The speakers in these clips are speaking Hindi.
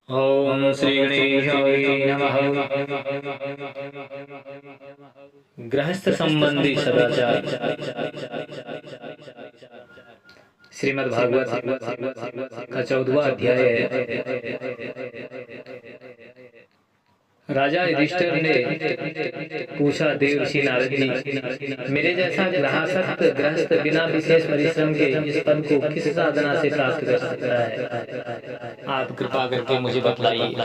ओम श्री गणेशाय नमः। गृहस्थ संबंधी सदाचार। श्रीमद् भागवत का 14वां अध्याय है। राजा युधिष्ठिर ने पूछा, देवर्षि नारद जी, मेरे जैसा गृहस्थ बिना विशेष परिश्रम के इस पद को किस साधना से प्राप्त कर सकता है? आप कृपा करके मुझे बतलाइए।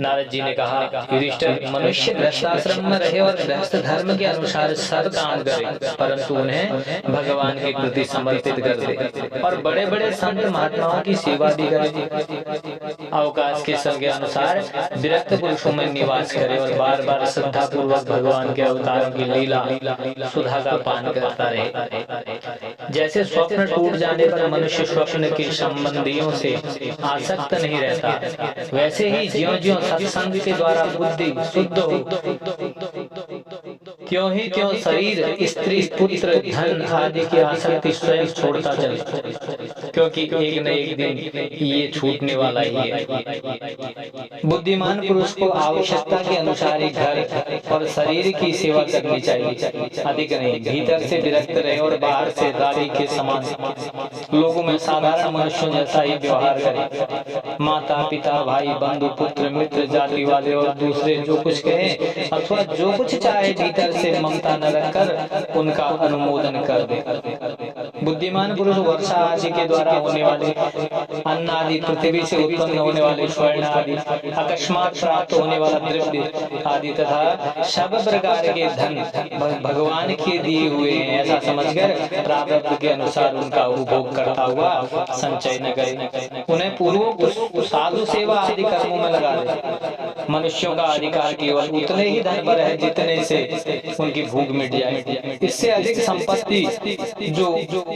नारद जी ने कहा, युधिष्ठिर, मनुष्य गृहस्थाश्रम में रहे और गृहस्थ धर्म के अनुसार सब काम करे, परंतु उन्हें भगवान के प्रति समर्पित कर दे और बड़े बड़े संत महात्माओं की सेवा भी करे। अवकाश के समय के अनुसार विरक्त पुरुषों में निवास करे और बार बार श्रद्धा पूर्वक भगवान के अवतारों की लीला सुधा का पान करता रहे। जैसे स्वप्न टूट जाने पर मनुष्य स्वप्न के संबंधियों से आसक्त नहीं रहता, वैसे ही ज्यों-ज्यों सत्संग के द्वारा बुद्धि शुद्ध हो, त्यों ही त्यों शरीर, स्त्री, पुत्र, धन आदि की आसक्ति स्वयं छोड़ता चले, क्योंकि एक न एक दिन ये छूटने वाला ही है। बुद्धिमान पुरुष को आवश्यकता के अनुसार ही घर और शरीर की सेवा करनी चाहिए, अधिक नहीं। भीतर से विरक्त रहे और बाहर से रानी के समान लोगों में साधारण मनुष्यों जैसा ही व्यवहार करे। माता पिता, भाई, बंधु, पुत्र, मित्र, जाति वाले और दूसरे जो कुछ कहे अथवा जो कुछ चाहे, भीतर से ममता न रखकर उनका अनुमोदन कर दे। बुद्धिमान पुरुष वर्षा आदि के द्वारा होने वाले अन्न आदि, पृथ्वी से उत्पन्न होने वाले स्वर्ण आदि, अकस्मात प्राप्त होने वाला द्रव्य आदि तथा सब प्रकार के धन भगवान के दिए हुए हैं, ऐसा समझकर प्रारब्ध के अनुसार उनका उपभोग करता हुआ संचय न करे। उन्हें पूर्व साधु सेवा आदि कर्मों में लगा दे। मनुष्यों का अधिकार केवल उतने ही धन पर है जितने से उनकी भूख मिट जाए। इससे अधिक संपत्ति जो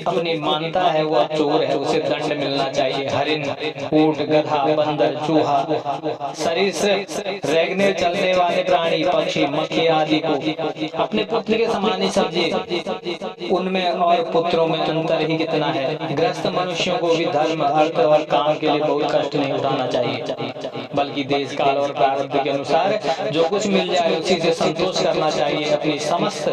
अपनी मानता है वह चोर है, उसे दंड मिलना चाहिए। हरिण, ऊंट, गधा, बंदर, चूहा, शरीर से रेंगने चलने वाले प्राणी, पक्षी, मक्खी आदि को अपने पुत्र के समान ही समझे। उनमें और पुत्रों में अंतर ही कितना है। गृहस्थ मनुष्यों को भी धर्म, अर्थ और काम के लिए बहुत कष्ट नहीं उठाना चाहिए, बल्कि देश काल और प्रारब्ध के अनुसार जो कुछ मिल जाए उसी से संतोष करना चाहिए। अपनी समस्त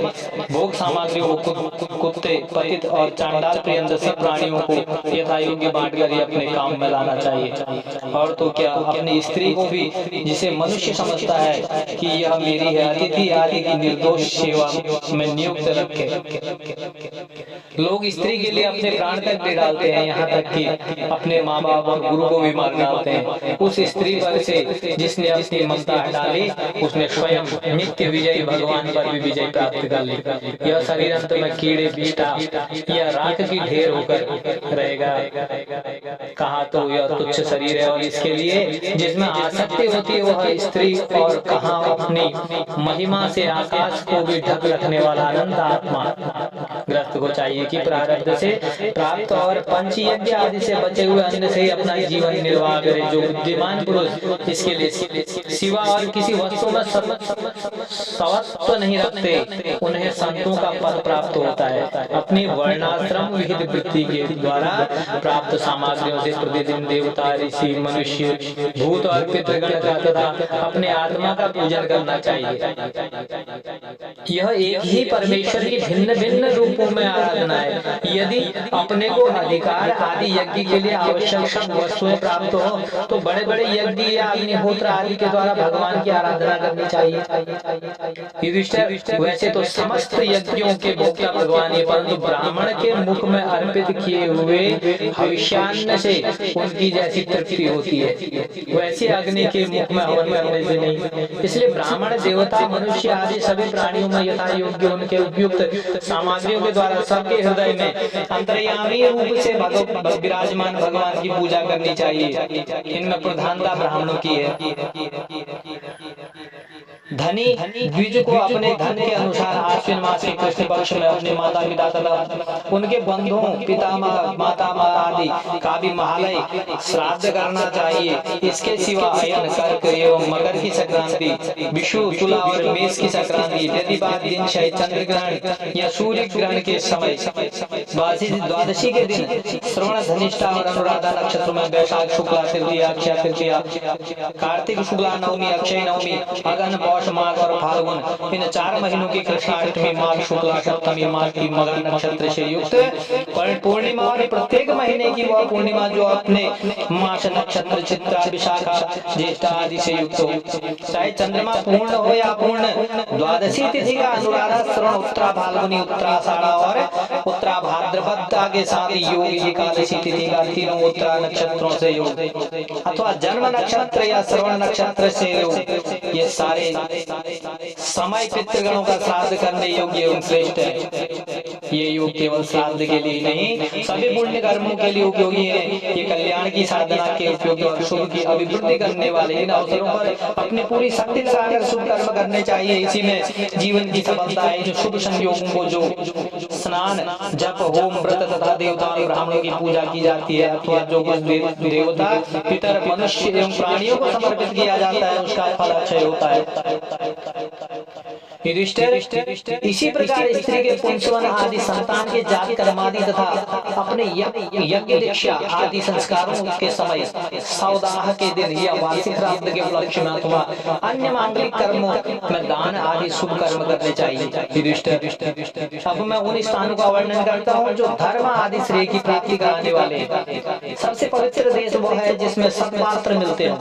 भोग सामग्रियों को कुत्ते, पतित और चांडाल पर्यंत सब प्राणियों को यथा योग्य बांटकर ही अपने काम में लाना चाहिए। और तो क्या, अपनी स्त्री को भी, जिसे मनुष्य समझता है कि यह मेरी है, अतिथि आदि की निर्दोष सेवा में नियुक्त रखे। लोग स्त्री के लिए अपने प्राण तक दे डालते हैं, यहाँ तक कि अपने माँ बाप और गुरु को भी मार डालते हैं। उस स्त्री पर से जिसने अपनी ममता हटा ली, उसने स्वयं नित्य विजयी भगवान पर भी विजय प्राप्त कर ली। यह शरीर अंत में कीड़े, विष्ठा या राख की ढेर होकर रहेगा। कहा तो यह तुच्छ शरीर है और इसके लिए जिसमें आसक्ति होती है वह स्त्री, और कहा अपनी महिमा से आकाश को भी ढक रखने वाला अनंत आत्मा। ग्रस्त को चाहिए कि प्रारब्ध से प्राप्त और पंच यज्ञ आदि से बचे हुए अन्न से ही अपना जीवन निर्वाह करे। जो बुद्धिमान पुरुष इसके लिए सिवा और किसी वस्तु में सवत्व नहीं रखते, उन्हें संतों का पद प्राप्त होता है। अपनी वर्णाश्रम विहित वृत्ति के द्वारा प्राप्त सामग्रियों से प्रतिदिन देवता, ऋषि, मनुष्य, भूत और पितृगण का तथा अपने आत्मा का पूजन करना चाहिए। यह एक ही परमेश्वर की भिन्न भिन्न रूपों में आराधना है। यदि अपने को अधिकार आदि यज्ञ के लिए आवश्यक सब वस्तुएं प्राप्त हो तो बड़े बड़े यज्ञ या अग्निहोत्र आदि के द्वारा भगवान की आराधना करनी चाहिए। युधिष्ठिर, वैसे तो समस्त यज्ञों के भोक्ता भगवान है, परंतु ब्राह्मण के मुख में अर्पित किए हुए हविष्यान्न से उनकी जैसी तृप्ति होती है, वैसे अग्नि के मुख में हवन करने से नहीं। इसलिए ब्राह्मण, देवता, मनुष्य आदि सभी प्राणियों में यथा योग्य उनके उपयुक्त सामग्रियों के द्वारा सबके हृदय में अंतर्यामी रूप से विराजमान भगवान की पूजा करनी चाहिए। इनमें प्रधानता ब्राह्मणों की है। धनी द्विज को अपने धन के अनुसार आश्विन मास के कृष्ण पक्ष में अपने माता पिता तथा उनके बंधुओं पितामह माता आदि का भी महालय श्राद्ध करना चाहिए। इसके सिवा अयन कर्क एवं मकर की संक्रांति, विषु तुला और मेष की संक्रांति, प्रतिपाद दिन चंद्र ग्रहण या सूर्य ग्रहण के समय, द्वादशी के दिन श्रवण धनिष्ठा और अनुराधा नक्षत्र में वैशाख शुक्ला तृतीया अक्षय तृतीया, कार्तिक शुक्ला नवमी अक्षय नवमी, अगन पौष माघ और फाल्गुन, इन 4 महीनों की कृष्णाष्टमी माघ शुक्ला सप्तमी माघ की मगर नक्षत्र से युक्त पूर्णिमा और प्रत्येक महीने की वह पूर्णिमा जो अपने मास नक्षत्र चित्रा विशाखा ज्येष्ठा आदि से युक्त हो, चाहे चंद्रमा पूर्ण हो या पूर्ण। द्वादशी तिथि का अनुराधा श्रवण उत्तरा फाल्गुनी उत्तराषाढ़ा और उत्तरा भाद्रपद के साथ योग, एकादशी तिथि का तीनों उत्तरा नक्षत्रों से योग अथवा जन्म नक्षत्र या श्रवण नक्षत्र से योग, ये सारे समय पितृगणों का श्राद्ध करने योग्य एवं श्रेष्ठ है। ये योग केवल श्राद्ध के लिए नहीं सभी पुण्य कर्मों के लिए उपयोगी है। ये कल्याण की साधना के उपयोगी और शुभ की अभिवृद्धि करने वाले इन अवसरों पर अपनी पूरी शक्ति लगाकर शुभ कर्म करने चाहिए। इसी में जीवन की सफलता है। जो शुभ संयोगों को जो स्नान जप होम व्रत तथा देवता और ब्राह्मणों की पूजा की जाती है अथवा जो कुछ देवता पितर मनुष्य एवं प्राणियों को समर्पित किया जाता है उसका फल अक्षय होता है। युधिष्ठिर, इसी प्रकार स्त्री के पुंसवन आदि संतान के जाति कर्मादि तथा अपने यज्ञ दीक्षा आदि संस्कारों के समय सौदाह के दिन या वार्षिक श्राद्ध के उपलक्ष्य में अथवा अन्य मांगलिक कर्मों में दान आदि शुभ कर्म करने चाहिए। युधिष्ठिर, अब मैं उन स्थानों का वर्णन करता हूँ जो धर्म आदि श्रेय की प्राप्ति कराने वाले। सबसे पवित्र देश वो है जिसमें सत्पात्र मिलते हैं,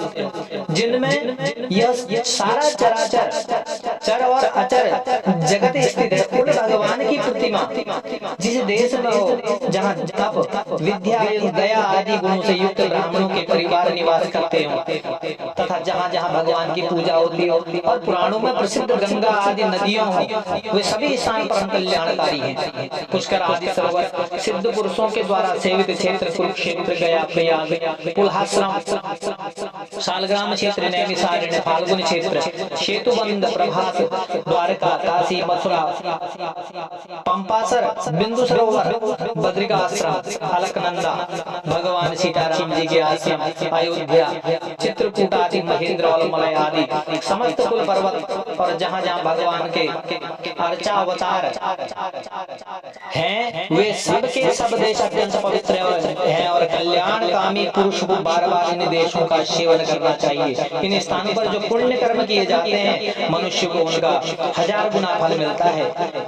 जिनमें यह सारा चराचर चर और अचर जगत स्थित है। उन भगवान की प्रतिमा जिस देश में हो जहाँ तप विद्या दया आदि गुणों से युक्त ब्राह्मणों के परिवार निवास करते हो तथा जहाँ जहाँ भगवान की पूजा होती हो और पुराणों में प्रसिद्ध गंगा आदि नदियों हो, वे सभी स्थान परम कल्याणकारी हैं। पुष्कर आदि सरोवर सिद्ध पुरुषों के द्वारा सेवित क्षेत्र कुरुक्षेत्र गया प्रयाग पुल्हाश्रम शालग्राम क्षेत्र नैमिषारण्य फाल्गुन क्षेत्र सेतुबंध प्रभास द्वारका काशी मथुरा पंपासर बिंदु सरोवर बद्रिकाश्रम अलकनंदा भगवान सीताराम जी के आश्रम अयोध्या चित्रकूट आदि महेंद्र और मलय आदि समस्त कुल पर्वत और जहाँ जहाँ भगवान के अर्चा अवतार हैं वे सब के सब देश अत्यंत पवित्र हैं और कल्याण कामी पुरुष को बार बार इन देशों का सेवन करना चाहिए। इन स्थानों पर जो पुण्य कर्म किए जाते हैं मनुष्य को उनका 1000 गुना फल मिलता है।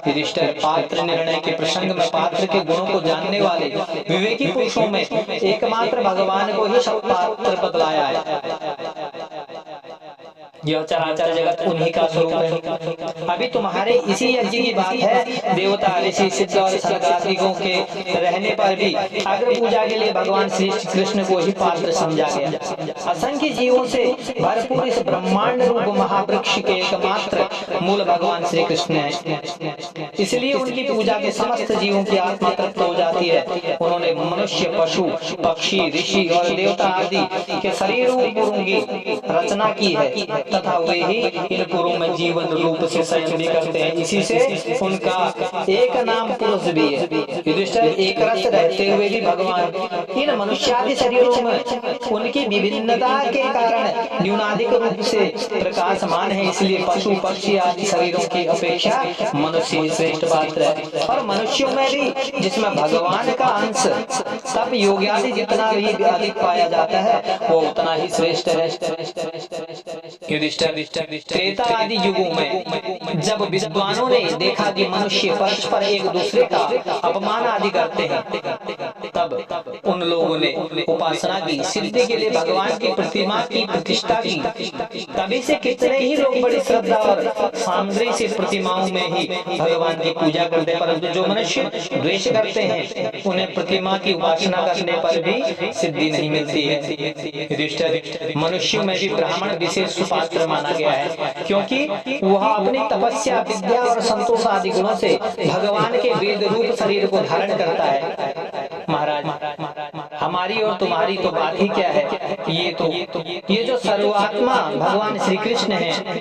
युधिष्ठिर, पात्र निर्णय के प्रसंग में पात्र के गुणों को जानने वाले विवेकी पुरुषों में एकमात्र भगवान को ही सब पात्र बतलाया है। यह चराचर जगत उन्हीं का स्वरूप है। अभी तुम्हारे इसी यज्ञ की बात है। देवता ऋषि सिद्ध और सनकादिकों के रहने पर भी अग्र पूजा के लिए भगवान श्री कृष्ण को ही पात्र समझा गया। असंख्य जीवों से भरपूर इस ब्रह्मांड रूप महावृक्ष के एकमात्र मूल भगवान श्री कृष्ण है। इसलिए उनकी पूजा के समस्त जीवों की आत्मा तृप्त हो जाती है। उन्होंने मनुष्य पशु पक्षी ऋषि और देवता आदि के शरीर गुरुओं की रचना की है तथा वे ही इन पुरों में जीवन रूप से शयन भी करते हैं। इसी से उनका एक नाम पुरुष भी है। युधिष्ठिर, एक रस रहते हुए भी भगवान इन मनुष्यादि शरीरों में उनकी विभिन्नता के कारण न्यूनाधिक रूप से प्रकाशमान है। इसलिए पशु पक्षी आदि शरीरों की अपेक्षा मनुष्य श्रेष्ठ पात्र है। और मनुष्यों में भी जिसमें भगवान का अंश सब योग आदि जितना भी अधिक पाया जाता है वो उतना ही श्रेष्ठ है। त्रेता आदि युगों में जब विद्वानों ने देखा कि मनुष्य परस्पर एक दूसरे का अपमान आदि करते हैं तब उन लोगों ने उपासना की सिद्धि के लिए भगवान की प्रतिमा की प्रतिष्ठा की। तभी से कितने ही लोग बड़ी श्रद्धा और सामग्री से प्रतिमाओं में ही भगवान की पूजा करते हैं, परंतु जो मनुष्य द्वेष करते हैं उन्हें प्रतिमा की उपासना करने पर भी सिद्धि नहीं मिलती है। मनुष्यों में भी ब्राह्मण विशेष सुपात्र माना गया है क्योंकि वह अपनी तपस्या विद्या और संतोष आदि गुणों से भगवान के वेद रूप शरीर को धारण करता है। महाराज, हमारी और तुम्हारी तो बात ही क्या है। ये जो सर्वात्मा भगवान श्री कृष्ण हैं,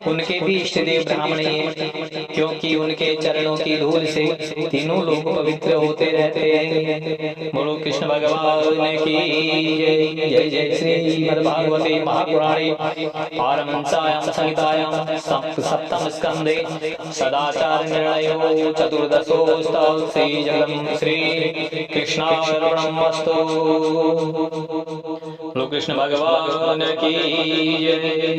उनके भी इष्ट देव ब्राह्मण ही हैं, क्योंकि उनके चरणों की धूल से तीनों लोग पवित्र होते रहते हैं। बोलो कृष्ण भगवान की जय। जय जय श्रीमद्भागवते महापुराणे पारमहंस्यां संहितायां सप्तम स्कंदे सदाचार निर्णयो चतुर्दशोऽस्तावत् श्रीजगं श्री कृष्णार्पणमस्तु। बोलो कृष्ण भगवान की जय।